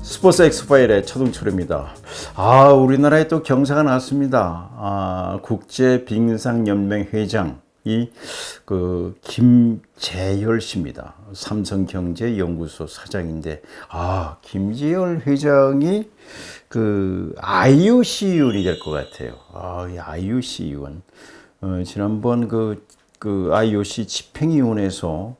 스포츠 엑스파일의 차동철입니다. 우리나라에 또 경사가 났습니다. 국제 빙상 연맹 회장이 김재열 씨입니다. 삼성경제연구소 사장인데, 김재열 회장이 IOC 위원이 될 것 같아요. 이 IOC 위원. 지난번 IOC 집행위원회에서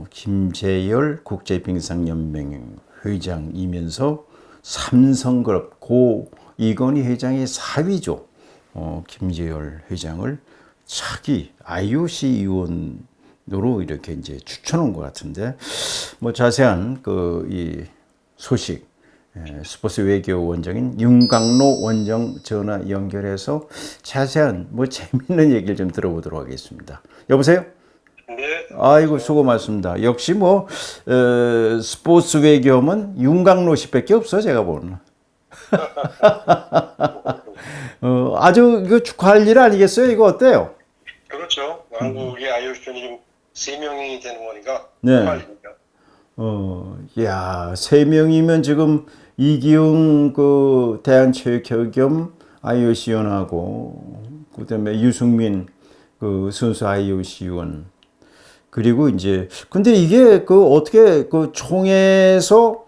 김재열 국제빙상연맹 회장이면서 삼성그룹 이건희 회장의 사위죠. 김재열 회장을 차기 IOC 위원으로 이렇게 이제 추천한 것 같은데, 자세한 이 소식 스포츠 외교 원장인 윤강로 원장 전화 연결해서 자세한 재밌는 얘기를 좀 들어보도록 하겠습니다. 여보세요? 네. 아이고, 수고 많습니다. 역시 스포츠 외교하면 윤강로 씨밖에 없어, 제가 보는. 아주 이거 축하할 일 아니겠어요? 이거 어때요? 그렇죠. 한국의 IOC는 지금 3명이 되는 거니까. 네. 축하합니다. 3명이면 지금 이기웅 대한체육회겸 IOC 위원하고, 그다음에 유승민 선수 IOC 위원. 그리고 근데 이게 어떻게 총회에서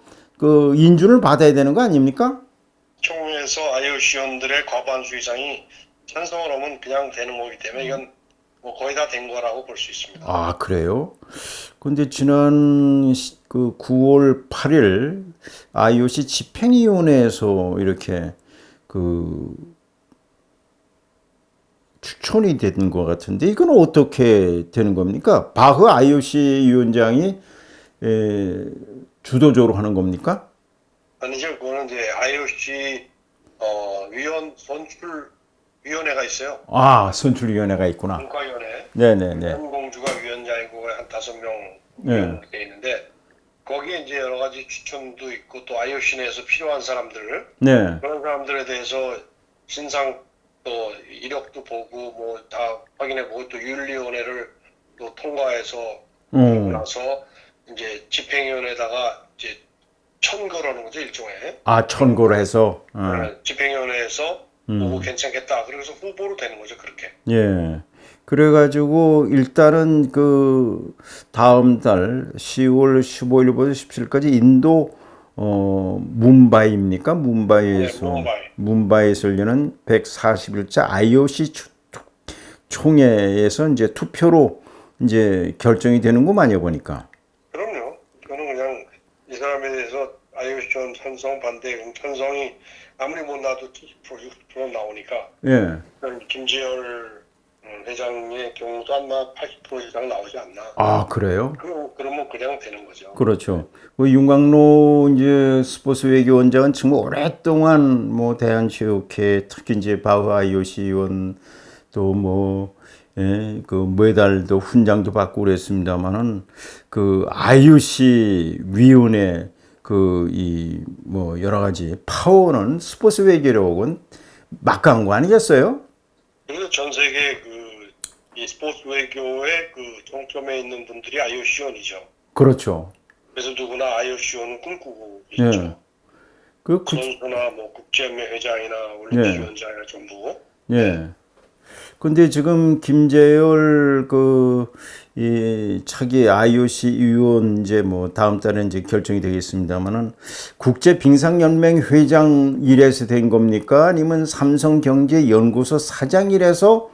인준을 받아야 되는 거 아닙니까? 총회에서 IOC원들의 과반수 이상이 찬성을 하면 그냥 되는 거기 때문에 이건 거의 다 된 거라고 볼 수 있습니다. 그래요? 근데 지난 9월 8일 IOC 집행위원회에서 이렇게 추천이 되는 것 같은데, 이건 어떻게 되는 겁니까? 바흐 IOC 위원장이 주도적으로 하는 겁니까? 아니죠. 그거는 이제 IOC 선출위원회가 있어요. 선출위원회가 있구나. 평가위원회. 네네네. 한공주가 위원장이고 한 5명 네. 이렇게 있는데, 거기에 이제 여러 가지 추천도 있고 또 IOC 내에서 필요한 사람들, 네. 그런 사람들에 대해서 신상 또 이력도 보고 다 확인해보고 또 윤리위원회를 또 통과해서 그러고 나서 이제 집행위원회에다가 이제 청구하는 거죠, 일종의. 청구를 해서. 집행위원회에서 보고 괜찮겠다. 그래서 후보로 되는 거죠, 그렇게. 예. 그래가지고 일단은 다음 달 10월 15일부터 17일까지 인도 뭄바이입니까? 뭄바이에서 네, 뭄바이에서 열리는 141차 IOC 총회에서 이제 투표로 이제 결정이 되는구만요, 보니까. 그럼요. 저는 그냥 이 사람에 대해서 IOC 찬성, 반대, 찬성이 아무리 못 나도 70%, 60% 나오니까. 예. 김재열 회장의 경우도 아마 80% 이상 나오지 않나. 그래요? 그러면 그냥 되는 거죠. 그렇죠. 윤광로 이제 스포츠 외교원장은 정말 오랫동안 대한체육회, 특히 이제 바흐 IOC 위원 또 메달도 훈장도 받고 그랬습니다만은 IOC 위원회 여러 가지 파워는 스포츠 외교력은 막강한 거 아니겠어요? 그래서 전 세계 이 스포츠 외교의 정점에 있는 분들이 IOC원이죠. 그렇죠. 그래서 누구나 IOC원을 꿈꾸고 있죠. 선수나 국제연맹 회장이나 올림픽위원장이나 전부. 예. 근데 지금 김재열 이 차기 IOC 위원 다음 달에 이제 결정이 되겠습니다만은, 국제 빙상 연맹 회장 일에서 된 겁니까? 아니면 삼성경제연구소 사장 일에서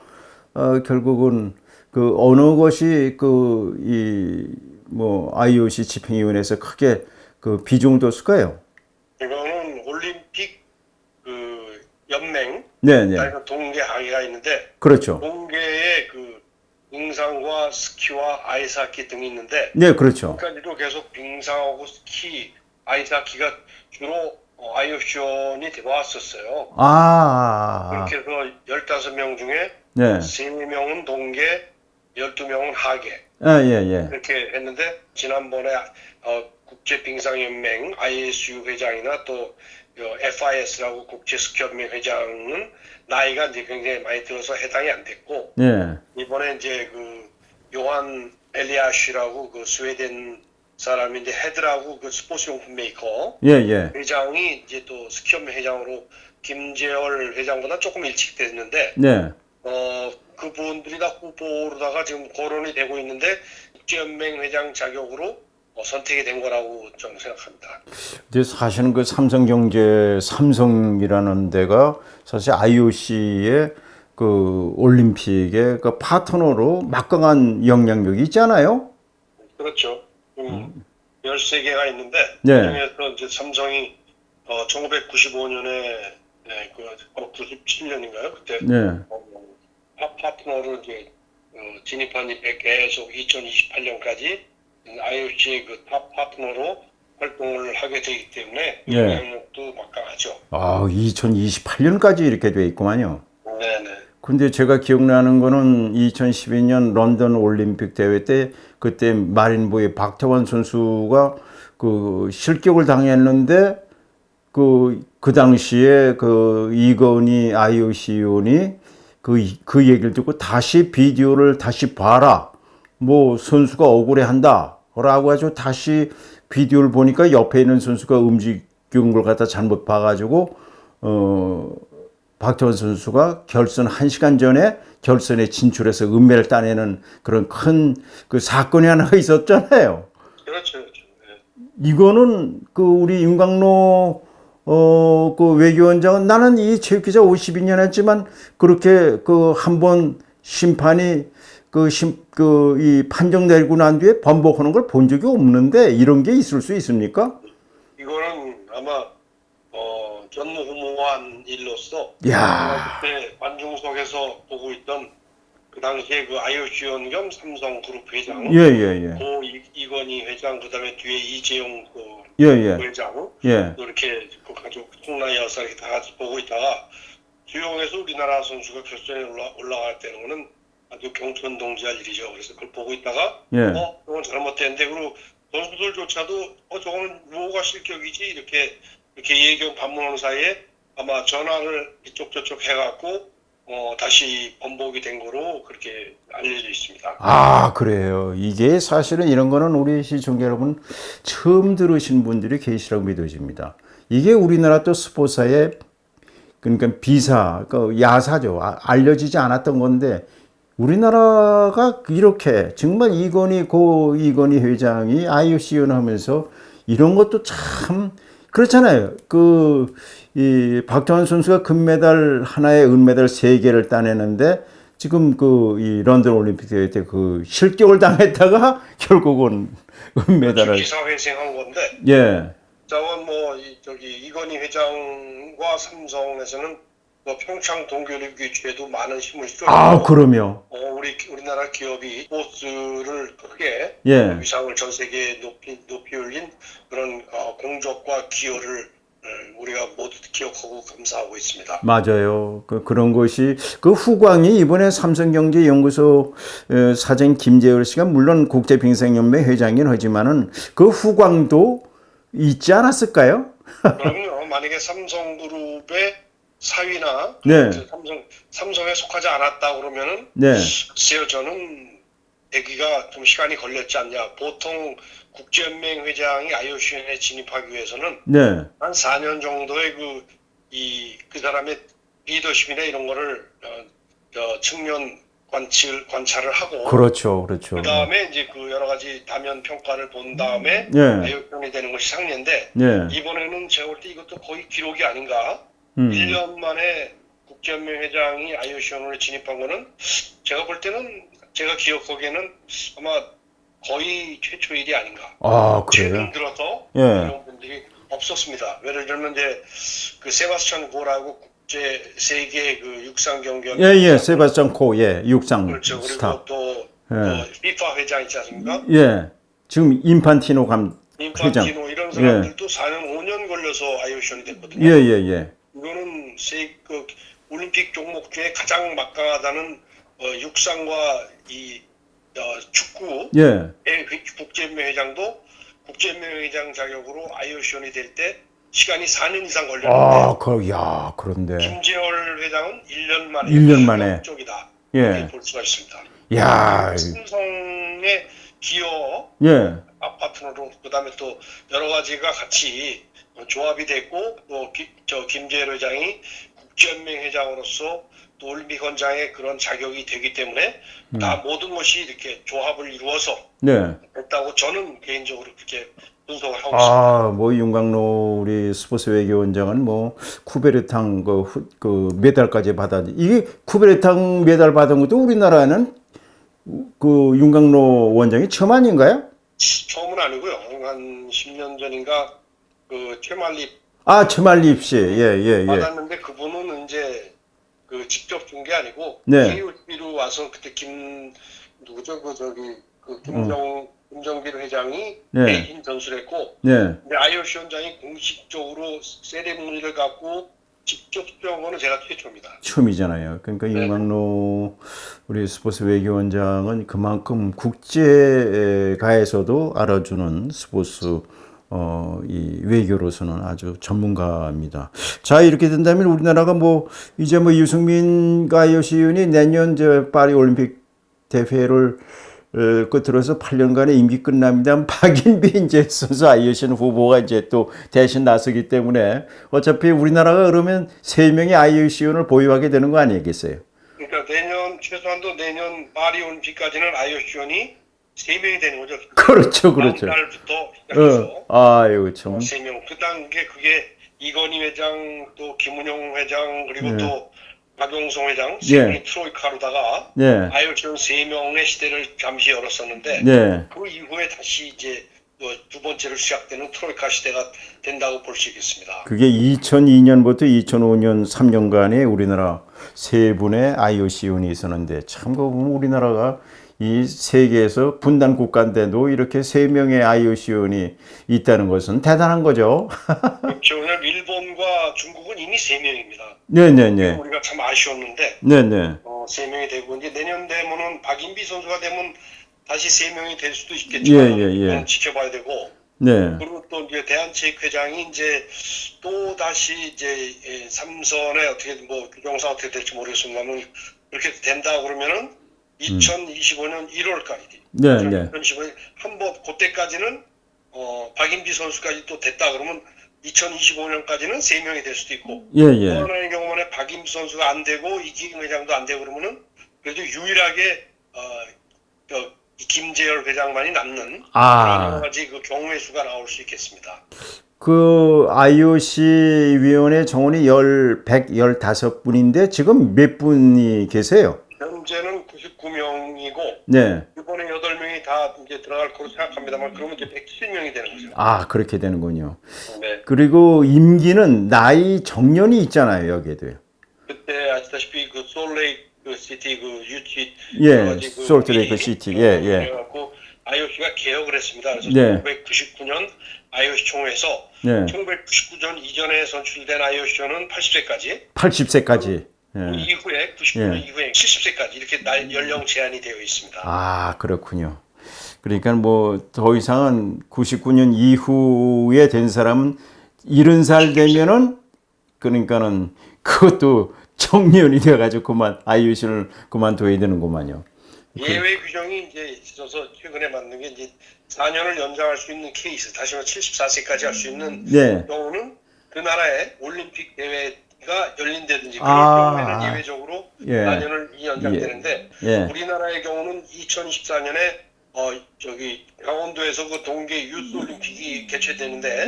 결국은 어느 것이 IOC 집행위원회에서 크게 비중을 뒀을까요? 이거는 올림픽 연맹, 네네. 동계 항의가 있는데, 그렇죠. 동계에 빙상과 스키와 아이스하키 등이 있는데, 네, 그렇죠. 지금까지도 계속 빙상하고 스키, 아이스하키가 주로 IOC원이 되어왔었어요. 그렇게 해서 15명 중에 네. 3명은 동계, 12명은 하계. 예. 그렇게 했는데, 지난번에 국제빙상연맹 ISU 회장이나 또 FIS라고 국제 스키연맹 회장은 나이가 이제 굉장히 많이 들어서 해당이 안 됐고 예. 이번에 이제 그 요한 엘리아쉬라고 그 스웨덴 사람인데 헤드라고 그 스포츠용품 메이커 예, 예. 회장이 이제 또 스키연맹 회장으로 김재열 회장보다 조금 일찍 됐는데 네. 그분들이 다 후보로다가 지금 거론이 되고 있는데 국제연맹 회장 자격으로 선택이 된 거라고 저는 생각합니다. 근데 사실은 그 삼성이라는 데가 사실 IOC의 그 올림픽의 그 파트너로 막강한 영향력이 있잖아요. 그렇죠. 13개가 있는데 네. 그중에서 이제 삼성이 1995년에 97년인가요? 그때 네. 파트너로 이제 진입한 이후에 계속 2028년까지 IOC의 그 탑 파트너로 활동을 하게 되기 때문에 네. 영향력도 막강하죠. 2028년까지 이렇게 돼 있구만요. 네네. 근데 제가 기억나는 거는 2012년 런던 올림픽 대회 때 그때 마린부의 박태환 선수가 그 실격을 당했는데 그 당시에 그 이건희 IOC 위원이 그 얘기를 듣고 다시 비디오를 다시 봐라. 뭐 선수가 억울해한다. 라고 해서 다시 비디오를 보니까 옆에 있는 선수가 움직인 걸 갖다 잘못 봐가지고 박태환 선수가 결선 1시간 전에 결선에 진출해서 은메달 따내는 그런 큰 그 사건이 하나 있었잖아요. 그렇죠. 그렇죠. 네. 이거는 그 우리 윤광로 그 외교원장은 나는 이 체육기자 52년 했지만 그렇게 그 한 번 심판이 이 판정 내리고 난 뒤에 번복하는 걸 본 적이 없는데 이런 게 있을 수 있습니까? 이거는 아마 전무후무한 일로서 야. 그때 관중석에서 보고 있던 그 당시에 그 IOC 위원 겸 삼성그룹 회장, 예. 고 이건희 회장, 그다음에 뒤에 이재용 그 예. 회장, 예. 또 이렇게 그 가족 홍라이 여사 이렇게 다 같이 보고 있다가 수영에서 우리나라 선수가 결선에 올라갈 때는 거는 아주 경천동지할 일이죠. 그래서 그걸 보고 있다가 예. 그건 잘못됐는데 그리고 선수들조차도 저거는 뭐가 실격이지 이렇게 얘기하고 반문하는 사이에 아마 전화를 이쪽 저쪽 해갖고 다시 번복이 된 거로 그렇게 알려져 있습니다. 아, 그래요. 이게 사실은 이런 거는 우리 시청자 여러분 처음 들으신 분들이 계시라고 믿어집니다. 이게 우리나라 또 스포츠사의 그러니까 비사, 그 야사죠. 알려지지 않았던 건데 우리나라가 이렇게 정말 이건희 회장이 IOC 위원하면서 이런 것도 참 그렇잖아요. 이 박태환 선수가 금메달 하나에 은메달 3개를 따내는데 지금 이 런던 올림픽 대회 때 그 실격을 당했다가 결국은 은메달을 기사회생한 건데. 예. 자원 이건희 회장과 삼성에서는 평창 동계올림픽에도 많은 힘을 실어주고 그럼요. 우리나라 기업이 스포츠를 크게 예. 위상을 전 세계에 높이 올린 그런 공적과 기여를 우리가 모두 기억하고 감사하고 있습니다. 맞아요. 그런 것이 그 후광이 이번에 삼성경제연구소 사장 김재열 씨가 물론 국제빙상연맹 회장이긴 하지만은 그 후광도 있지 않았을까요? 그럼요. 만약에 삼성그룹의 사위나 네. 삼성에 속하지 않았다 그러면은 네. 글쎄요, 저는 되기가 좀 시간이 걸렸지 않냐. 보통 국제연맹 회장이 IOC에 진입하기 위해서는 네. 한 4년 정도의 그 사람의 리더십이나 이런 거를 측면 관찰을 하고 그렇죠. 그 다음에 이제 그 여러 가지 다면 평가를 본 다음에 네. IOC이 되는 것이 상례인데 네. 이번에는 제가 볼 때 이것도 거의 기록이 아닌가. 1년 만에 국제연맹 회장이 IOC로 진입한 거는 제가 볼 때는 제가 기억하기에는 아마 거의 최초 일이 아닌가. 그래요? 최근 들어서 예. 이런 분들이 없었습니다. 예를 들면 이제 그 세바스찬 고라고 국제 세계 그 육상 경기원 예. 세바스찬 코, 육상 그렇죠. 스타. 그리고 또 예. FIFA 회장 있지 않습니까? 예. 지금 인판티노 인판티노 이런 사람들도 4년 5년 걸려서 IOC원이 됐거든요. 예. 이거는 올림픽 종목 중에 가장 막강하다는 육상과 이 축구 예. 국제연맹 회장도 국제연맹 회장 자격으로 IOC원이 될 때 시간이 4년 이상 걸렸는데 아, 그런데. 김재열 회장은 1년 만에 1년 만에. 쪽이다. 예. 이렇게 볼 수가 있습니다. 야, 삼성의 기어 예. 파트너로 그다음에 또 여러 가지가 같이 조합이 됐고 또 김재열 회장이 국제연맹 회장으로서 또 올림픽 원장의 그런 자격이 되기 때문에 다 모든 것이 이렇게 조합을 이루어서 네. 됐다고 저는 개인적으로 그렇게 분석을 하고 있습니다. 뭐 윤광로 우리 스포츠 외교원장은 뭐 쿠베르탕 그 메달까지 받았지. 이게 쿠베르탕 메달 받은 것도 우리나라는 그 윤광로 원장이 처음 아닌가요? 처음은 아니고요. 한 10년 전인가 그 최말립 최말립 씨. 예. 받았는데 그분은 이제 그 직접 준 게 아니고 네. KOC로 와서 그때 누구죠? 김정길 회장이 네. 메인 전수를 했고 네. 근데 IOC 원장이 공식적으로 세레모니를 갖고 직접 수정한 거는 제가 최초입니다. 처음이잖아요. 그러니까 윤광로 우리 스포츠 외교원장은 그만큼 국제가에서도 알아주는 스포츠 이 외교로서는 아주 전문가입니다. 자, 이렇게 된다면 우리나라가 이제 유승민 IOC 위원이 내년 파리 올림픽 대회를 끝으로서 8년간의 임기 끝납니다. 박인비 이제 선수 IOC는 후보가 이제 또 대신 나서기 때문에 어차피 우리나라가 그러면 3명의 IOC 위원을 보유하게 되는 거 아니겠어요? 그러니까 최소한도 내년 파리 올림픽까지는 IOC 위원이 3명이 되는 거죠. 그렇죠. 다음 달부터 시작해서 아유 참. 3명. 그게 이건희 회장 또 김은영 회장 그리고 또 박용성 회장 3명이 트로이카로다가 IOC는 3명의 시대를 잠시 열었었는데 그 이후에 다시 이제 두 번째로 시작되는 트로이카 시대가 된다고 볼 수 있겠습니다. 그게 2002년부터 2005년 3년간에 우리나라 3분의 IOC 위원이 있었는데 참 그거 보면 우리나라가 이 세계에서 분단 국가인데도 이렇게 3명의 IOC 위원이 있다는 것은 대단한 거죠. 그렇죠. 왜냐하면 일본과 중국은 이미 3명입니다. 네네네. 우리가 참 아쉬웠는데 네네. 3명이 되고 이제 내년 되면은 박인비 선수가 되면 다시 3명이 될 수도 있겠지만 그건 지켜봐야 되고 그리고 또 이제 대한체육회장이 이제 또 다시 이제 삼선에 어떻게 규정상 어떻게 될지 모르겠습니다만 그렇게 된다 그러면은 2025년 1월까지 2025년 한번 그때까지는 박인비 선수까지 또 됐다 그러면 2025년까지는 3명이 될 수도 있고 또 하나의 경우는 박인비 선수가 안 되고 이기흥 회장도 안 되고 그러면은 그래도 유일하게 김재열 회장만이 남는 여러 가지 그 경우의 수가 나올 수 있겠습니다. 그 IOC 위원회 정원이 115분인데 지금 몇 분이 계세요? 현재는 99명이고 이번에 8명이 다 이제 들어갈 거로 생각합니다만 그러면 이제 107명이 되는 거죠. 그렇게 되는군요. 그리고 임기는 나이 정년이 있잖아요, 여기에도요. 그때 아시다시피 그 솔레이크 시티 그 유치 솔트레이크 시티 그래갖고 IOC가 개혁을 했습니다. 그래서 1999년 IOC 총회에서 1999년 이전에 선출된 IOC는 80세까지 이후에 99년 이후에 70세까지 이렇게 연령 제한이 되어 있습니다. 그렇군요. 그러니까 더 이상은 99년 이후에 된 사람은 70살 되면은 그러니까는 그것도 정년이 돼가지고 IOC를 그만둬야 되는구만요. 예외 규정이 이제 있어서 최근에 만든 게 이제 4년을 연장할 수 있는 케이스, 다시 말해 74세까지 할 수 있는 경우는 그 나라의 올림픽 대회가 열린다든지 그런 경우에는 예외적으로 4년을 연장되는데 우리나라의 경우는 2024년에 강원도에서 그 동계 유스 올림픽이 개최되는데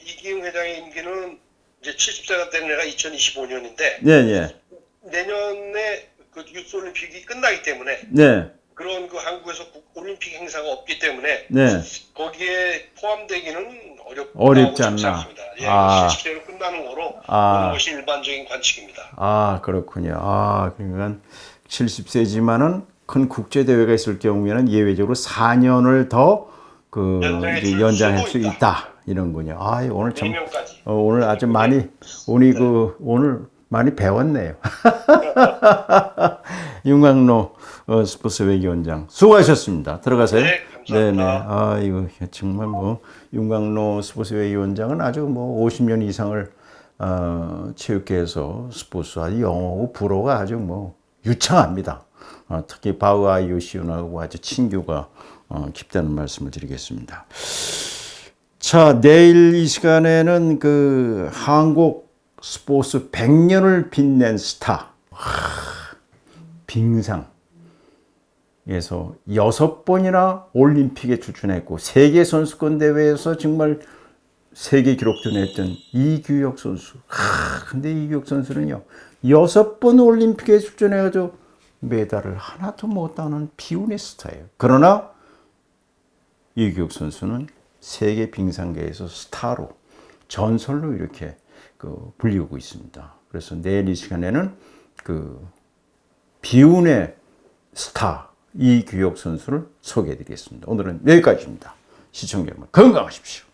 이기흥 회장의 임기는 이제 70세가 되는 해가 2025년인데 내년에 그 유스 올림픽이 끝나기 때문에 그런 그 한국에서 올림픽 행사가 없기 때문에 거기에 포함되기는 어렵지 않나. 70세로 끝나는 거로 보는 것이 일반적인 관측입니다. 그렇군요. 그러니까 70세지만은 큰 국제 대회가 있을 경우에는 예외적으로 4년을 더 연장할 수 있다. 이런군요. 오늘 참 오늘 아주 많이 오늘 많이 배웠네요. 윤광로 스포츠 외교원장 수고하셨습니다. 들어가세요. 네네. 감사합니다. 아, 이거 정말 뭐 윤광로 스포츠회 위원장은 아주 뭐 50년 이상을 체육계에서 스포츠와 영어고 불어가 아주 뭐 유창합니다. 특히 바우아 요시훈하고 아주 친교가 깊다는 말씀을 드리겠습니다. 자, 내일 이 시간에는 그 한국 스포츠 100년을 빛낸 스타 빙상 에서 6번이나 올림픽에 출전했고 세계 선수권 대회에서 정말 세계 기록도 냈던 이규혁 선수. 근데 이규혁 선수는요 6번 올림픽에 출전해가지고 메달을 하나도 못 따는 비운의 스타예요. 그러나 이규혁 선수는 세계 빙상계에서 스타로 전설로 이렇게 불리우고 있습니다. 그래서 내일 이 시간에는 그 비운의 스타 이규혁 선수를 소개해 드리겠습니다. 오늘은 여기까지입니다. 시청자 여러분 건강하십시오.